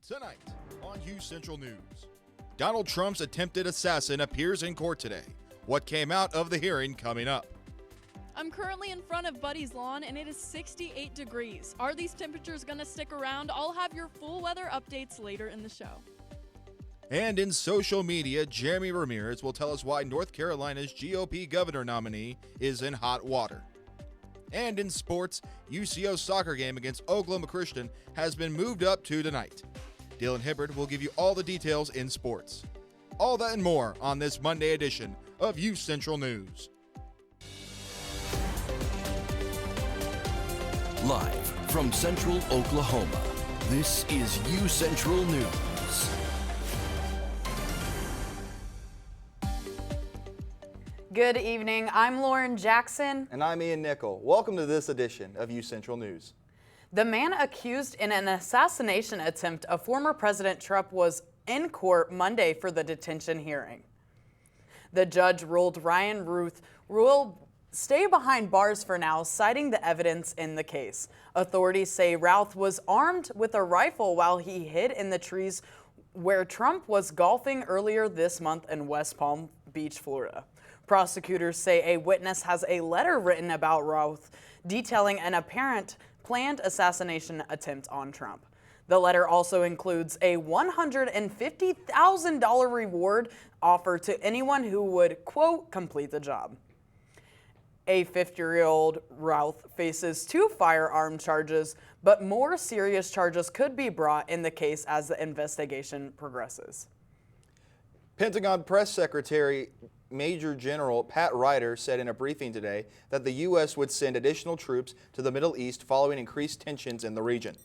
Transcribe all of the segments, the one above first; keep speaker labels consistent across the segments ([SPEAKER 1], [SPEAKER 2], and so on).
[SPEAKER 1] Tonight on UCentral News, Donald Trump's attempted assassin appears in court today. What came out of the hearing coming up.
[SPEAKER 2] I'm currently in front of Buddy's lawn and it is 68 degrees. Are these temperatures going to stick around? I'll have your full weather updates later in the show.
[SPEAKER 1] And in social media, Jeremy Ramirez will tell us why North Carolina's GOP governor nominee is in hot water. And in sports, UCO's soccer game against Oklahoma Christian has been moved up to tonight. Dylan Hibbard will give you all the details in sports. All that and more on this Monday edition of UCentral News.
[SPEAKER 3] Live from Central Oklahoma, this is UCentral News.
[SPEAKER 4] Good evening, I'm Lauren Jackson.
[SPEAKER 5] And I'm Ian Nickel. Welcome to this edition of UCentral News.
[SPEAKER 4] The man accused in an assassination attempt of former President Trump was in court Monday for the detention hearing. The judge ruled Ryan Ruth will stay behind bars for now, citing the evidence in the case. Authorities say Routh was armed with a rifle while he hid in the trees where Trump was golfing earlier this month in West Palm Beach, Florida. Prosecutors say a witness has a letter written about Routh detailing an apparent planned assassination attempt on Trump. The letter also includes a $150,000 reward offer to anyone who would, quote, complete the job. A 50-year-old Routh faces 2 firearm charges, but more serious charges could be brought in the case as the investigation progresses.
[SPEAKER 5] Pentagon Press Secretary Major General Pat Ryder said in a briefing today that the U.S. would send additional troops to the Middle East following increased tensions in the region.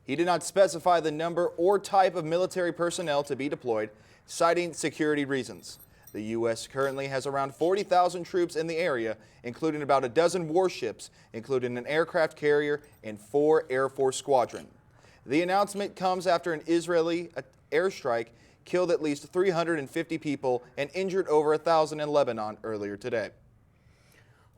[SPEAKER 5] He did not specify the number or type of military personnel to be deployed, citing security reasons. The U.S. currently has around 40,000 troops in the area, including about a dozen warships, including an aircraft carrier and 4 Air Force squadrons. The announcement comes after an Israeli airstrike killed at least 350 people and injured over 1,000 in Lebanon earlier today.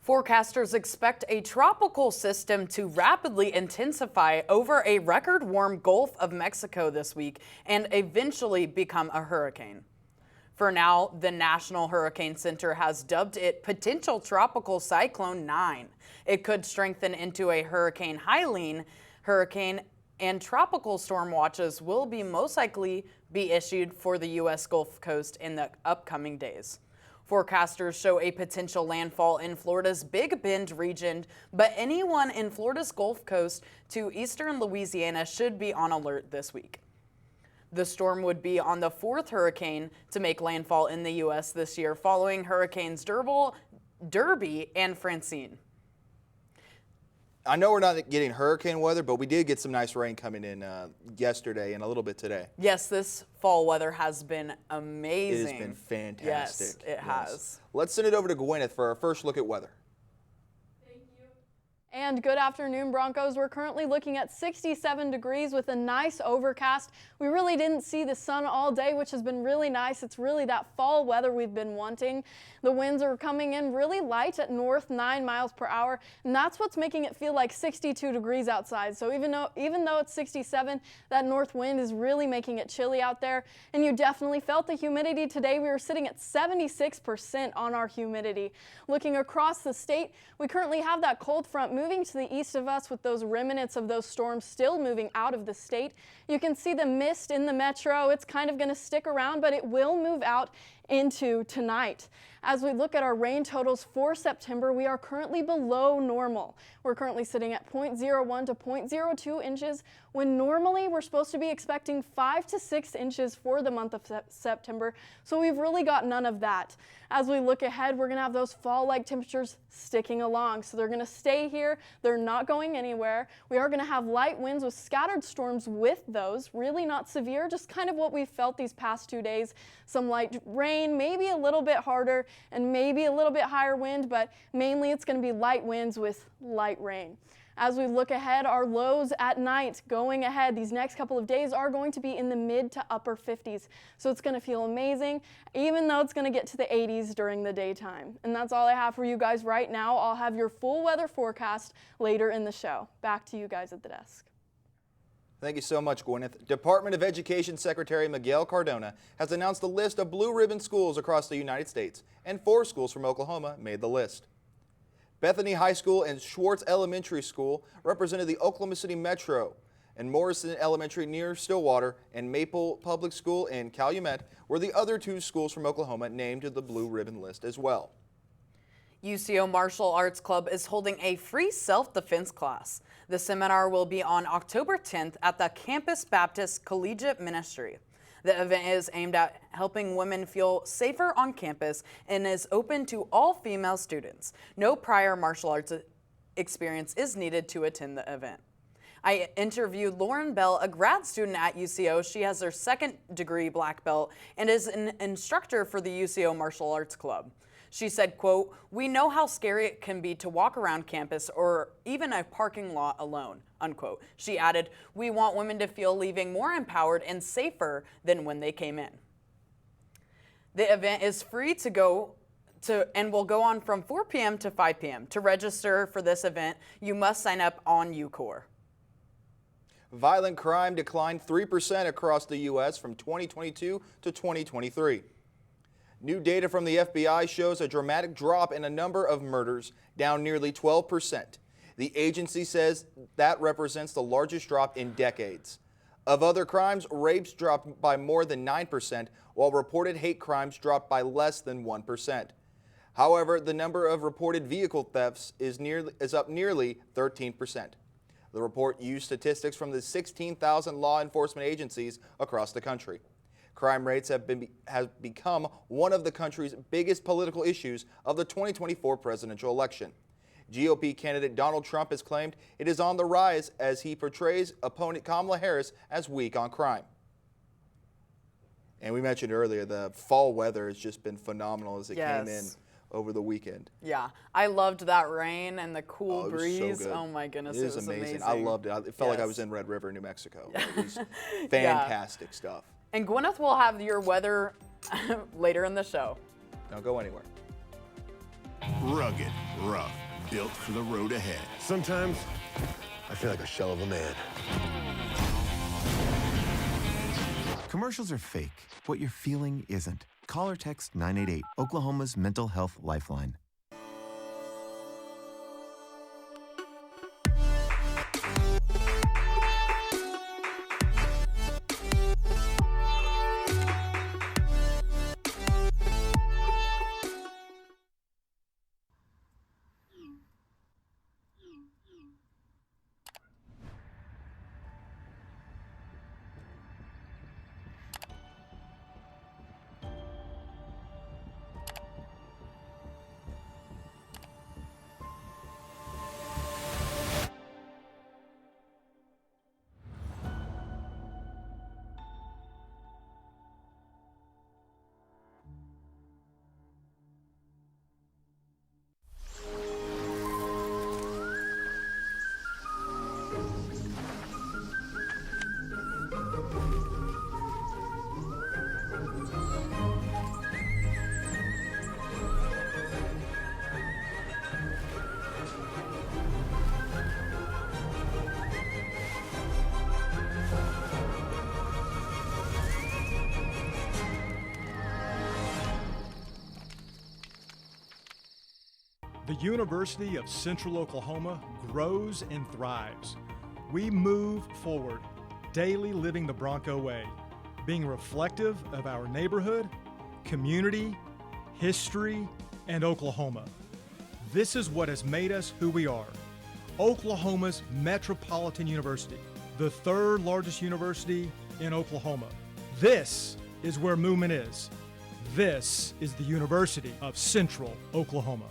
[SPEAKER 4] Forecasters expect a tropical system to rapidly intensify over a record warm Gulf of Mexico this week and eventually become a hurricane. For now, the National Hurricane Center has dubbed it Potential Tropical Cyclone 9. It could strengthen into a Hurricane Helene hurricane, and tropical storm watches will be most likely be issued for the U.S. Gulf Coast in the upcoming days. Forecasters show a potential landfall in Florida's Big Bend region, but anyone in Florida's Gulf Coast to eastern Louisiana should be on alert this week. The storm would be on the 4th hurricane to make landfall in the U.S. this year, following Hurricanes Derby and Francine.
[SPEAKER 5] I know we're not getting hurricane weather, but we did get some nice rain coming in yesterday and a little bit today.
[SPEAKER 4] Yes, this fall weather has been amazing.
[SPEAKER 5] It has been fantastic.
[SPEAKER 4] Yes, it has.
[SPEAKER 5] Let's send it over to Gwyneth for our first look at weather.
[SPEAKER 2] And good afternoon, Broncos. We're currently looking at 67 degrees with a nice overcast. We really didn't see the sun all day, which has been really nice. It's really that fall weather we've been wanting. The winds are coming in really light at north, 9 miles per hour, and that's what's making it feel like 62 degrees outside. So even though it's 67, that north wind is really making it chilly out there. And you definitely felt the humidity today. We were sitting at 76% on our humidity. Looking across the state, we currently have that cold front moving to the east of us with those remnants of those storms still moving out of the state. You can see the mist in the metro. It's kind of going to stick around, but it will move out into tonight. As we look at our rain totals for September, we are currently below normal. We're currently sitting at 0.01 to 0.02 inches, when normally we're supposed to be expecting 5 to 6 inches for the month of September, so we've really got none of that. As we look ahead, we're going to have those fall-like temperatures sticking along, so they're going to stay here. They're not going anywhere. We are going to have light winds with scattered storms with those, really not severe, just kind of what we've felt these past 2 days. Some light rain, maybe a little bit harder, and maybe a little bit higher wind, but mainly it's going to be light winds with light rain. As we look ahead, our lows at night going ahead these next couple of days are going to be in the mid to upper 50s. So it's going to feel amazing, even though it's going to get to the 80s during the daytime. And that's all I have for you guys right now. I'll have your full weather forecast later in the show. Back to you guys at the desk.
[SPEAKER 5] Thank you so much, Gwyneth. Department of Education Secretary Miguel Cardona has announced a list of blue ribbon schools across the United States, and 4 schools from Oklahoma made the list. Bethany High School and Schwartz Elementary School represented the Oklahoma City Metro, and Morrison Elementary near Stillwater and Maple Public School in Calumet were the other 2 schools from Oklahoma named to the blue ribbon list as well.
[SPEAKER 4] UCO Martial Arts Club is holding a free self-defense class. The seminar will be on October 10th at the Campus Baptist Collegiate Ministry. The event is aimed at helping women feel safer on campus and is open to all female students. No prior martial arts experience is needed to attend the event. I interviewed Lauren Bell, a grad student at UCO. She has her 2nd degree black belt and is an instructor for the UCO Martial Arts Club. She said, quote, "We know how scary it can be to walk around campus or even a parking lot alone," unquote. She added, "We want women to feel leaving more empowered and safer than when they came in." The event is free to go to and will go on from 4 p.m. to 5 p.m. To register for this event, you must sign up on UCOR.
[SPEAKER 5] Violent crime declined 3% across the U.S. from 2022 to 2023. New data from the FBI shows a dramatic drop in a number of murders, down nearly 12%. The agency says that represents the largest drop in decades. Of other crimes, rapes dropped by more than 9%, while reported hate crimes dropped by less than 1%. However, the number of reported vehicle thefts is up nearly 13%. The report used statistics from the 16,000 law enforcement agencies across the country. Crime rates have become one of the country's biggest political issues of the 2024 presidential election. GOP candidate Donald Trump has claimed it is on the rise as he portrays opponent Kamala Harris as weak on crime. And we mentioned earlier the fall weather has just been phenomenal as it came in over the weekend.
[SPEAKER 4] Yeah, I loved that rain and the cool breeze.
[SPEAKER 5] So
[SPEAKER 4] oh my goodness,
[SPEAKER 5] it was amazing. I loved it. It felt like I was in Red River, New Mexico. It was fantastic stuff.
[SPEAKER 4] And Gwyneth will have your weather later in the show.
[SPEAKER 5] Don't go anywhere.
[SPEAKER 6] Rugged, rough, built for the road ahead. Sometimes I feel like a shell of a man.
[SPEAKER 7] Commercials are fake. What you're feeling isn't. Call or text 988, Oklahoma's mental health lifeline.
[SPEAKER 8] The University of Central Oklahoma grows and thrives. We move forward, daily living the Bronco way, being reflective of our neighborhood, community, history, and Oklahoma. This is what has made us who we are. Oklahoma's Metropolitan University, the 3rd largest university in Oklahoma. This is where movement is. This is the University of Central Oklahoma.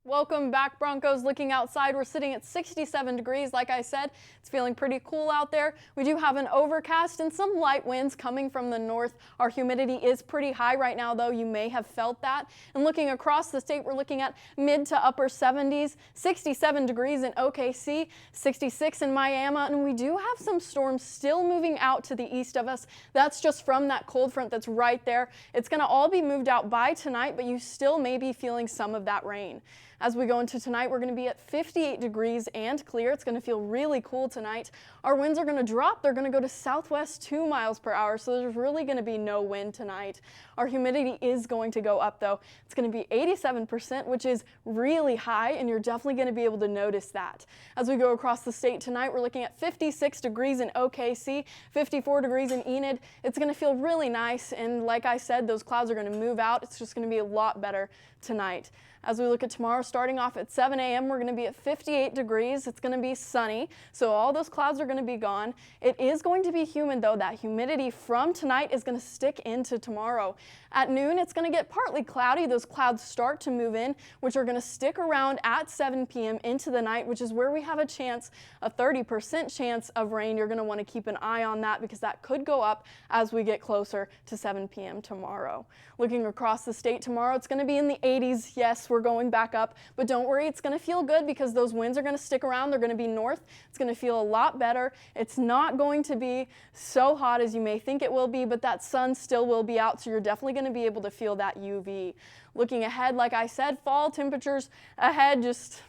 [SPEAKER 2] Welcome back, Broncos. Looking outside, we're sitting at 67 degrees. Like I said, it's feeling pretty cool out there. We do have an overcast and some light winds coming from the north. Our humidity is pretty high right now, though. You may have felt that. And looking across the state, we're looking at mid to upper 70s, 67 degrees in OKC, 66 in Miami, and we do have some storms still moving out to the east of us. That's just from that cold front that's right there. It's going to all be moved out by tonight, but you still may be feeling some of that rain. As we go into tonight, we're going to be at 58 degrees and clear. It's going to feel really cool tonight. Our winds are going to drop. They're going to go to southwest 2 miles per hour, so there's really going to be no wind tonight. Our humidity is going to go up, though. It's going to be 87%, which is really high, and you're definitely going to be able to notice that. As we go across the state tonight, we're looking at 56 degrees in OKC, 54 degrees in Enid. It's going to feel really nice, and like I said, those clouds are going to move out. It's just going to be a lot better tonight. As we look at tomorrow, starting off at 7 a.m., we're going to be at 58 degrees. It's going to be sunny, so all those clouds are going to be gone. It is going to be humid, though. That humidity from tonight is going to stick into tomorrow. At noon, it's going to get partly cloudy. Those clouds start to move in, which are going to stick around at 7 p.m. into the night, which is where we have a 30% chance of rain. You're going to want to keep an eye on that because that could go up as we get closer to 7 p.m. tomorrow. Looking across the state tomorrow, it's going to be in the 80s. Yes, we're going back up, but don't worry, it's going to feel good because those winds are going to stick around. They're going to be north. It's going to feel a lot better. It's not going to be so hot as you may think it will be, but that sun still will be out, so you're definitely going to be able to feel that UV. Looking ahead, like I said, fall temperatures ahead, just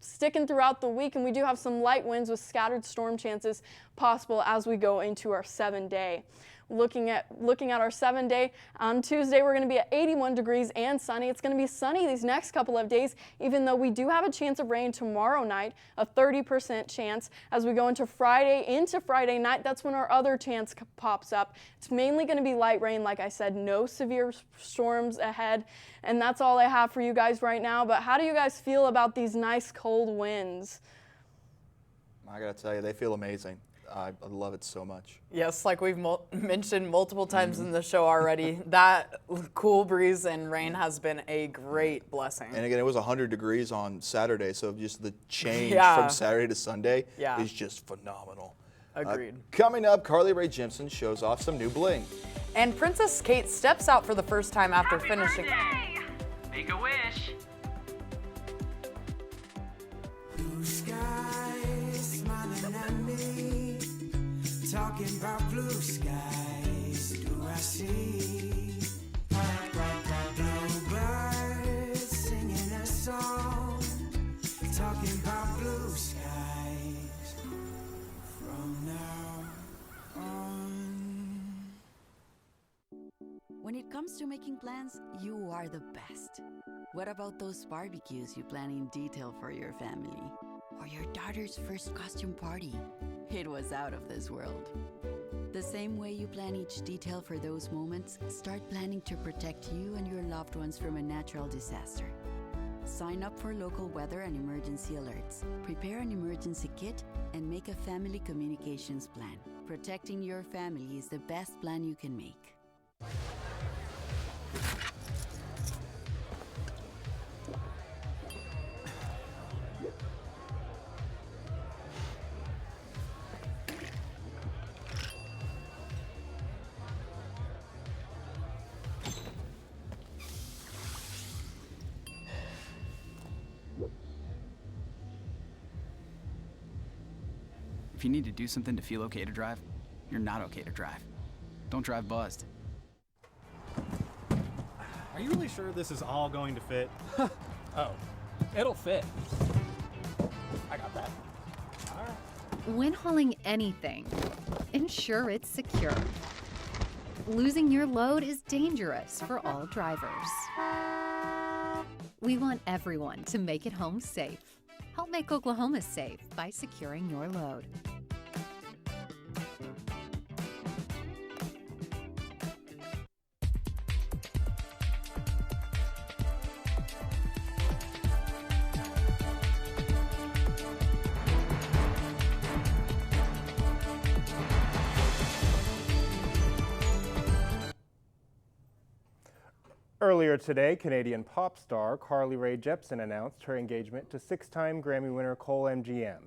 [SPEAKER 2] sticking throughout the week, and we do have some light winds with scattered storm chances possible as we go into our 7-day. Looking at our 7-day, on Tuesday we're going to be at 81 degrees and sunny. It's going to be sunny these next couple of days, even though we do have a chance of rain tomorrow night, a 30% chance. As we go into Friday night, that's when our other chance pops up. It's mainly going to be light rain, like I said, no severe storms ahead. And that's all I have for you guys right now. But how do you guys feel about these nice cold winds?
[SPEAKER 5] I gotta tell you, they feel amazing. I love it so much.
[SPEAKER 4] Yes, like we've mentioned multiple times in the show already, that cool breeze and rain has been a great blessing.
[SPEAKER 5] And again, it was 100 degrees on Saturday, so just the change
[SPEAKER 4] Yeah.
[SPEAKER 5] from Saturday to Sunday
[SPEAKER 4] Yeah.
[SPEAKER 5] is just phenomenal.
[SPEAKER 4] Agreed.
[SPEAKER 5] Coming up, Carly Rae Jepsen shows off some new bling.
[SPEAKER 4] And Princess Kate steps out for the first time after finishing.
[SPEAKER 9] Make a wish.
[SPEAKER 10] Blue skies smiling at me, talking about blue skies. Do I see bluebirds singing a song, talking about blue skies from now on?
[SPEAKER 11] When it comes to making plans, you are the best. What about those barbecues you plan in detail for your family? Or your daughter's first costume party? It was out of this world. The same way you plan each detail for those moments, start planning to protect you and your loved ones from a natural disaster. Sign up for local weather and emergency alerts. Prepare an emergency kit and make a family communications plan. Protecting your family is the best plan you can make.
[SPEAKER 12] If you need to do something to feel okay to drive, you're not okay to drive. Don't drive buzzed.
[SPEAKER 8] Are you really sure this is all going to fit?
[SPEAKER 13] Oh, it'll fit. I got that.
[SPEAKER 14] All right. When hauling anything, ensure it's secure. Losing your load is dangerous for all drivers. We want everyone to make it home safe. Help make Oklahoma safe by securing your load.
[SPEAKER 15] Earlier today, Canadian pop star Carly Rae Jepsen announced her engagement to six-time Grammy winner Cole MGM.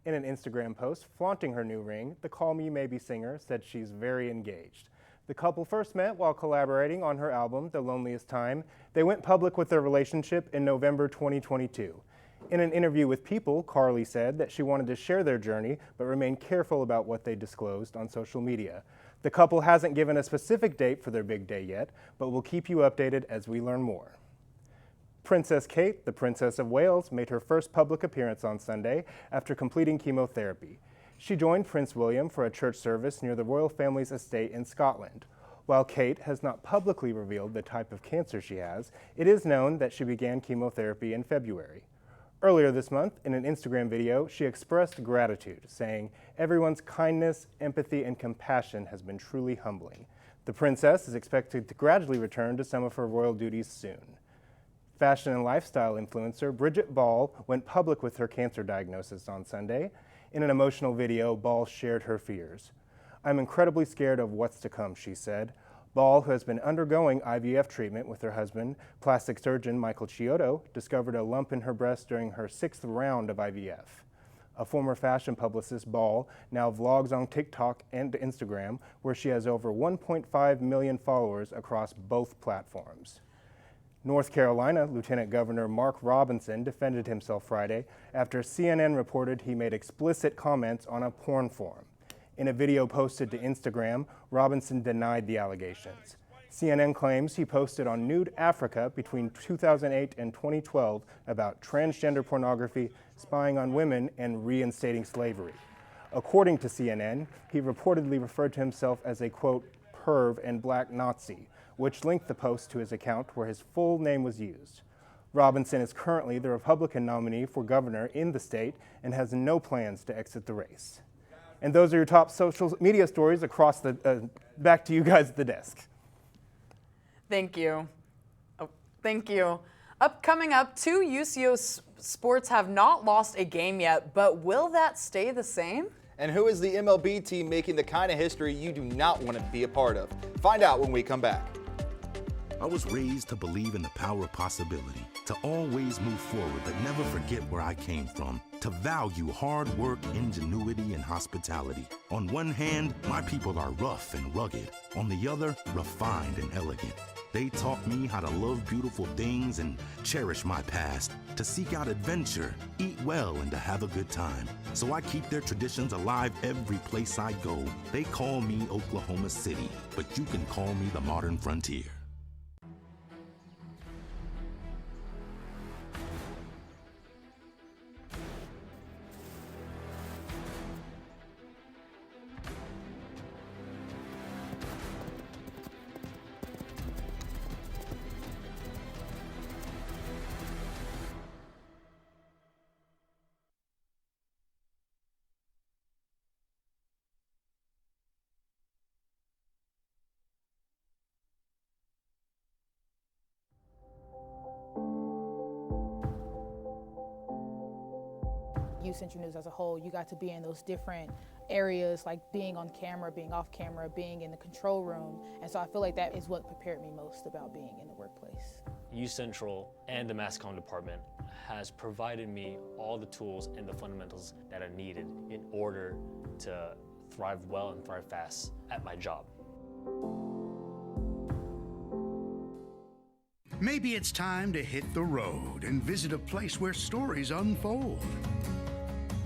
[SPEAKER 15] In an Instagram post flaunting her new ring, the Call Me Maybe singer said she's very engaged. The couple first met while collaborating on her album, The Loneliest Time. They went public with their relationship in November 2022. In an interview with People, Carly said that she wanted to share their journey, but remained careful about what they disclosed on social media. The couple hasn't given a specific date for their big day yet, but we'll keep you updated as we learn more. Princess Kate, the Princess of Wales, made her first public appearance on Sunday after completing chemotherapy. She joined Prince William for a church service near the royal family's estate in Scotland. While Kate has not publicly revealed the type of cancer she has, it is known that she began chemotherapy in February. Earlier this month, in an Instagram video, she expressed gratitude, saying, "Everyone's kindness, empathy, and compassion has been truly humbling." The princess is expected to gradually return to some of her royal duties soon. Fashion and lifestyle influencer Bridget Ball went public with her cancer diagnosis on Sunday. In an emotional video, Ball shared her fears. "I'm incredibly scared of what's to come," she said. Ball, who has been undergoing IVF treatment with her husband, plastic surgeon Michael Chiodo, discovered a lump in her breast during her 6th round of IVF. A former fashion publicist, Ball, now vlogs on TikTok and Instagram, where she has over 1.5 million followers across both platforms. North Carolina Lieutenant Governor Mark Robinson defended himself Friday after CNN reported he made explicit comments on a porn forum. In a video posted to Instagram, Robinson denied the allegations. CNN claims he posted on Nude Africa between 2008 and 2012 about transgender pornography, spying on women, and reinstating slavery. According to CNN, he reportedly referred to himself as a, quote, perv and black Nazi, which linked the post to his account where his full name was used. Robinson is currently the Republican nominee for governor in the state and has no plans to exit the race. And those are your top social media stories across the, back to you guys at the desk.
[SPEAKER 4] Thank you. Thank you. Coming up, 2 UCO sports have not lost a game yet, but will that stay the same?
[SPEAKER 5] And who is the MLB team making the kind of history you do not want to be a part of? Find out when we come back.
[SPEAKER 16] I was raised to believe in the power of possibility, to always move forward but never forget where I came from, to value hard work, ingenuity, and hospitality. On one hand, my people are rough and rugged. On the other, refined and elegant. They taught me how to love beautiful things and cherish my past, to seek out adventure, eat well, and to have a good time. So I keep their traditions alive every place I go. They call me Oklahoma City, but you can call me the modern frontier.
[SPEAKER 17] UCentral News as a whole, you got to be in those different areas, like being on camera, being off camera, being in the control room. And so I feel like that is what prepared me most about being in the workplace.
[SPEAKER 18] UCentral and the Mass Comm department has provided me all the tools and the fundamentals that are needed in order to thrive well and thrive fast at my job.
[SPEAKER 19] Maybe it's time to hit the road and visit a place where stories unfold.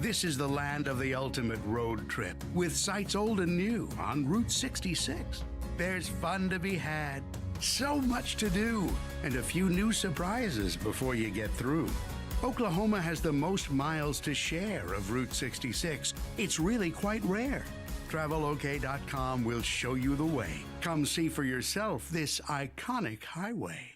[SPEAKER 19] This is the land of the ultimate road trip, with sights old and new on Route 66. There's fun to be had, so much to do, and a few new surprises before you get through. Oklahoma has the most miles to share of Route 66. It's really quite rare. TravelOK.com will show you the way. Come see for yourself this iconic highway.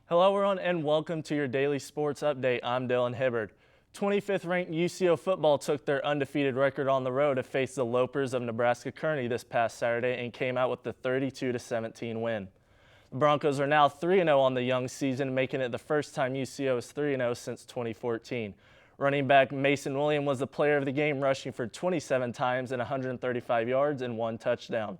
[SPEAKER 20] Hello everyone and welcome to your daily sports update. I'm Dylan Hibbard. 25th ranked UCO football took their undefeated record on the road to face the Lopers of Nebraska-Kearney this past Saturday and came out with the 32-17 win. The Broncos are now 3-0 on the young season, making it the first time UCO is 3-0 since 2014. Running back Mason Williams was the player of the game, rushing for 27 times and 135 yards and 1 touchdown.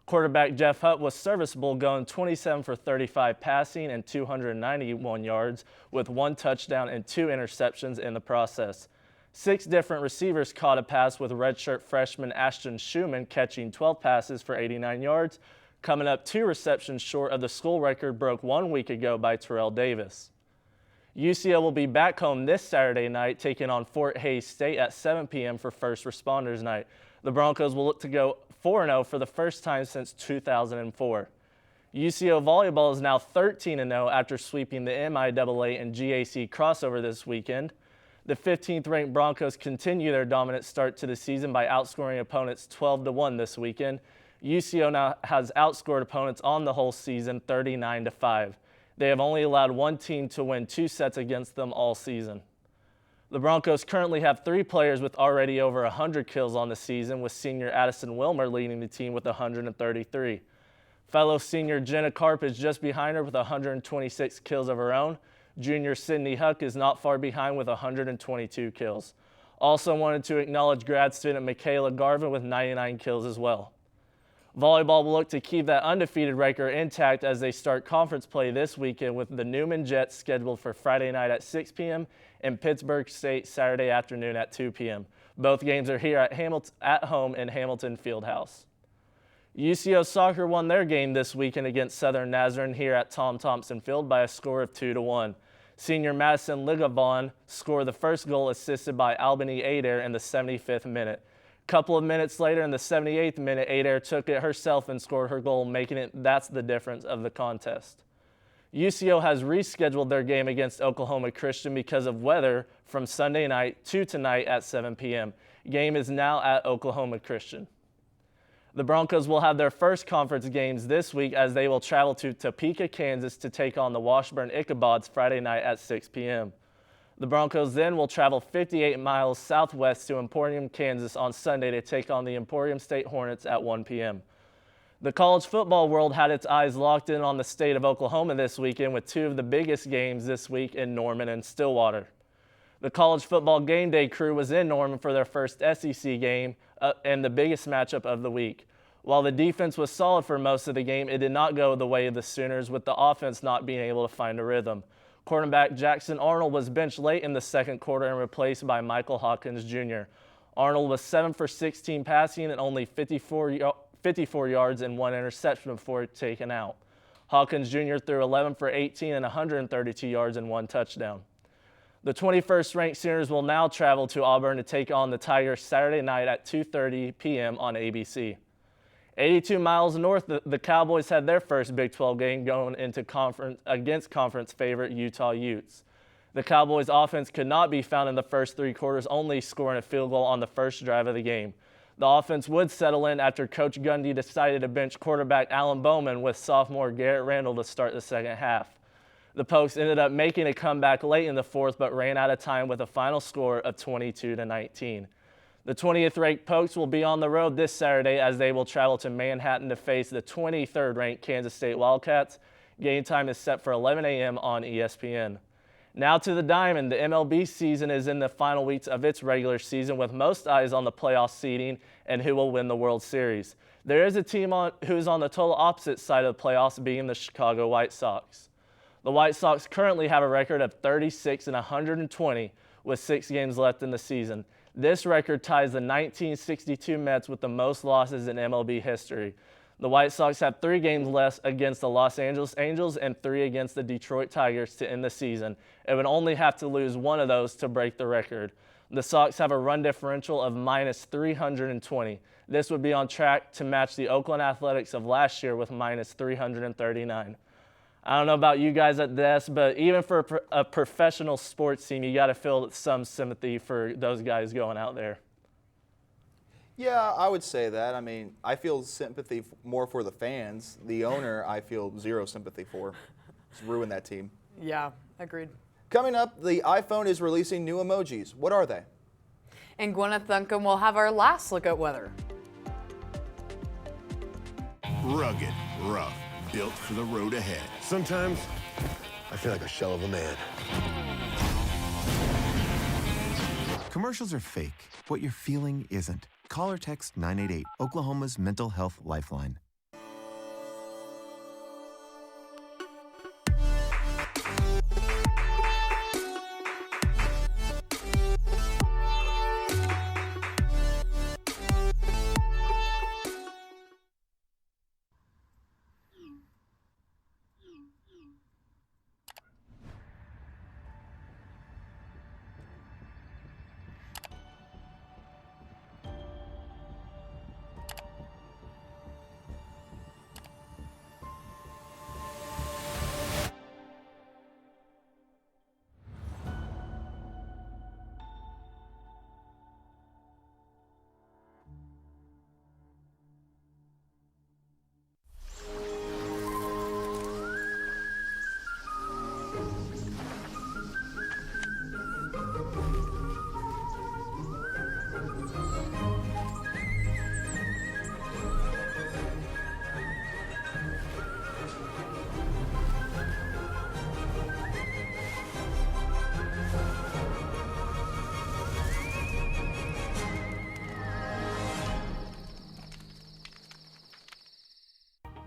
[SPEAKER 20] Quarterback Jeff Hutt was serviceable, going 27 for 35 passing and 291 yards with 1 touchdown and 2 interceptions in the process. 6 different receivers caught a pass, with redshirt freshman Ashton Schumann catching 12 passes for 89 yards, coming up 2 receptions short of the school record broke 1 week ago by Terrell Davis. UCO will be back home this Saturday night, taking on Fort Hays State at 7 p.m. for First Responders Night. The Broncos will look to go 4-0 for the first time since 2004. UCO volleyball is now 13-0 after sweeping the MIAA and GAC crossover this weekend. The 15th ranked Broncos continue their dominant start to the season by outscoring opponents 12-1 this weekend. UCO now has outscored opponents on the whole season 39-5. They have only allowed one team to win 2 sets against them all season. The Broncos currently have 3 players with already over 100 kills on the season, with senior Addison Wilmer leading the team with 133. Fellow senior Jenna Karp is just behind her with 126 kills of her own. Junior Sydney Huck is not far behind with 122 kills. Also wanted to acknowledge grad student Michaela Garvin with 99 kills as well. Volleyball will look to keep that undefeated record intact as they start conference play this weekend, with the Newman Jets scheduled for Friday night at 6 p.m. and Pittsburgh State Saturday afternoon at 2 p.m. Both games are here at home in Hamilton Fieldhouse. UCO Soccer won their game this weekend against Southern Nazarene here at Tom Thompson Field by a score of 2-1. Senior Madison Ligavon scored the first goal, assisted by Albany Adair in the 75th minute. Couple of minutes later, in the 78th minute, Adair took it herself and scored her goal, making it that's the difference of the contest. UCO has rescheduled their game against Oklahoma Christian because of weather from Sunday night to tonight at 7 p.m. Game is now at Oklahoma Christian. The Broncos will have their first conference games this week as they will travel to Topeka, Kansas to take on the Washburn Ichabods Friday night at 6 p.m. The Broncos then will travel 58 miles southwest to Emporium, Kansas on Sunday to take on the Emporium State Hornets at 1 p.m. The college football world had its eyes locked in on the state of Oklahoma this weekend with 2 of the biggest games this week in Norman and Stillwater. The college football game day crew was in Norman for their first SEC game and the biggest matchup of the week. While the defense was solid for most of the game, it did not go the way of the Sooners, with the offense not being able to find a rhythm. Quarterback Jackson Arnold was benched late in the second quarter and replaced by Michael Hawkins Jr. Arnold was 7 for 16 passing and only 54 yards and 1 interception before taken out. Hawkins Jr. threw 11 for 18 and 132 yards and 1 touchdown. The 21st ranked Sooners will now travel to Auburn to take on the Tigers Saturday night at 2:30 p.m. on ABC. 82 miles north, the Cowboys had their first Big 12 game going into against conference favorite Utah Utes. The Cowboys offense could not be found in the first 3 quarters, only scoring a field goal on the first drive of the game. The offense would settle in after Coach Gundy decided to bench quarterback Alan Bowman with sophomore Garrett Randall to start the second half. The Pokes ended up making a comeback late in the fourth, but ran out of time with a final score of 22-19. The 20th ranked Pokes will be on the road this Saturday as they will travel to Manhattan to face the 23rd ranked Kansas State Wildcats. Game time is set for 11 a.m. on ESPN. Now to the Diamond. The MLB season is in the final weeks of its regular season, with most eyes on the playoff seeding and who will win the World Series. There is a team who's on the total opposite side of the playoffs, being the Chicago White Sox. The White Sox currently have a record of 36-120 with 6 games left in the season. This record ties the 1962 Mets with the most losses in MLB history. The White Sox have 3 games left against the Los Angeles Angels and 3 against the Detroit Tigers to end the season. It would only have to lose one of those to break the record. The Sox have a run differential of -320. This would be on track to match the Oakland Athletics of last year with -339. I don't know about you guys at the desk, but even for a professional sports team, you got to feel some sympathy for those guys going out there.
[SPEAKER 5] Yeah, I would say that. I mean, I feel sympathy more for the fans. The owner, I feel 0 sympathy for. It's ruined that team.
[SPEAKER 4] Yeah, agreed.
[SPEAKER 5] Coming up, the iPhone is releasing new emojis. What are they?
[SPEAKER 4] And Gwyneth Duncan will have our last look at weather.
[SPEAKER 6] Rugged, rough, built for the road ahead. Sometimes I feel like a shell of a man.
[SPEAKER 7] Commercials are fake. What you're feeling isn't. Call or text 988, Oklahoma's mental health lifeline.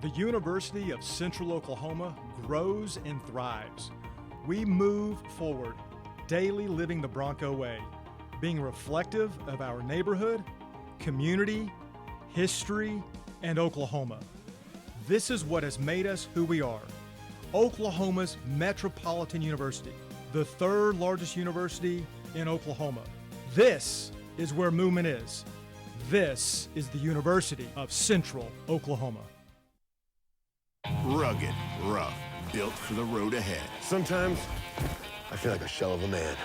[SPEAKER 8] The University of Central Oklahoma grows and thrives. We move forward, daily living the Bronco way, being reflective of our neighborhood, community, history, and Oklahoma. This is what has made us who we are. Oklahoma's Metropolitan University, the third largest university in Oklahoma. This is where movement is. This is the University of Central Oklahoma.
[SPEAKER 6] Rugged, rough, built for the road ahead. Sometimes I feel like a shell of a man.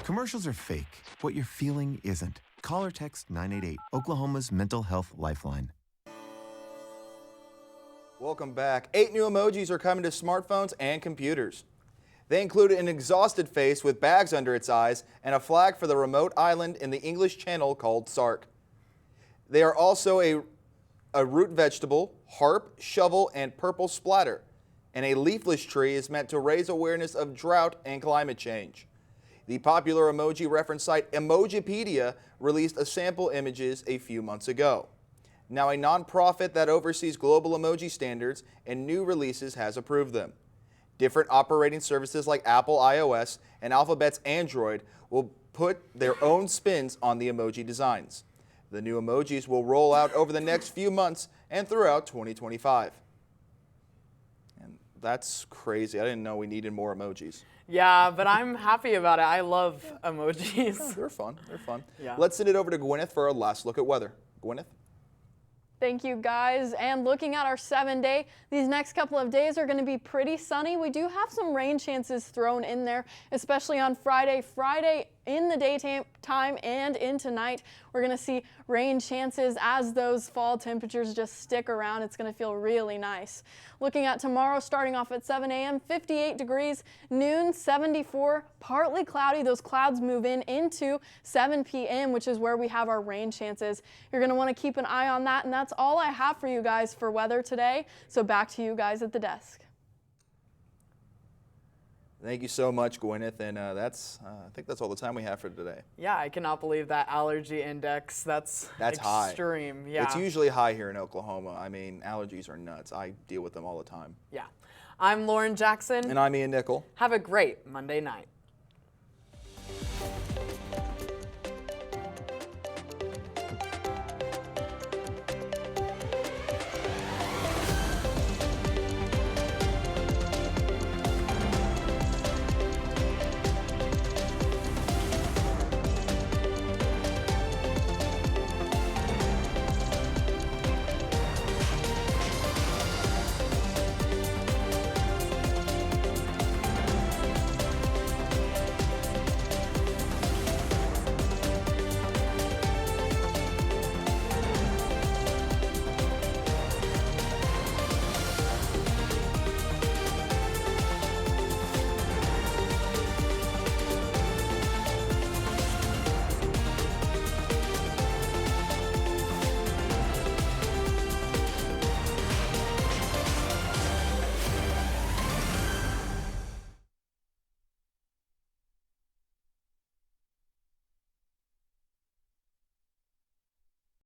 [SPEAKER 7] Commercials are fake. What you're feeling isn't. Call or text 988, Oklahoma's mental health lifeline.
[SPEAKER 5] Welcome back. 8 new emojis are coming to smartphones and computers. They include an exhausted face with bags under its eyes and a flag for the remote island in the English Channel called Sark. They are also a root vegetable, harp, shovel, and purple splatter. And a leafless tree is meant to raise awareness of drought and climate change. The popular emoji reference site Emojipedia released a sample images a few months ago. Now a nonprofit that oversees global emoji standards and new releases has approved them. Different operating services like Apple iOS and Alphabet's Android will put their own spins on the emoji designs. The new emojis will roll out over the next few months and throughout 2025. And that's crazy. I didn't know we needed more emojis.
[SPEAKER 4] Yeah, but I'm happy about it. I love emojis.
[SPEAKER 5] Yeah, they're fun. They're fun.
[SPEAKER 4] Yeah.
[SPEAKER 5] Let's send it over to Gwyneth for our last look at weather. Gwyneth?
[SPEAKER 2] Thank you, guys. And looking at our 7-day, these next couple of days are going to be pretty sunny. We do have some rain chances thrown in there, especially on Friday. Friday in the daytime and into night, we're going to see rain chances as those fall temperatures just stick around. It's going to feel really nice. Looking at tomorrow, starting off at 7 a.m., 58 degrees, noon 74, partly cloudy. Those clouds move in into 7 p.m., which is where we have our rain chances. You're going to want to keep an eye on that, and that's all I have for you guys for weather today. So back to you guys at the desk.
[SPEAKER 5] Thank you so much, Gwyneth, and I think that's all the time we have for today.
[SPEAKER 4] Yeah, I cannot believe that allergy index. That's extreme.
[SPEAKER 5] High.
[SPEAKER 4] Yeah.
[SPEAKER 5] It's usually high here in Oklahoma. I mean, allergies are nuts. I deal with them all the time.
[SPEAKER 4] Yeah. I'm Lauren Jackson.
[SPEAKER 5] And I'm Ian Nickel.
[SPEAKER 4] Have a great Monday night.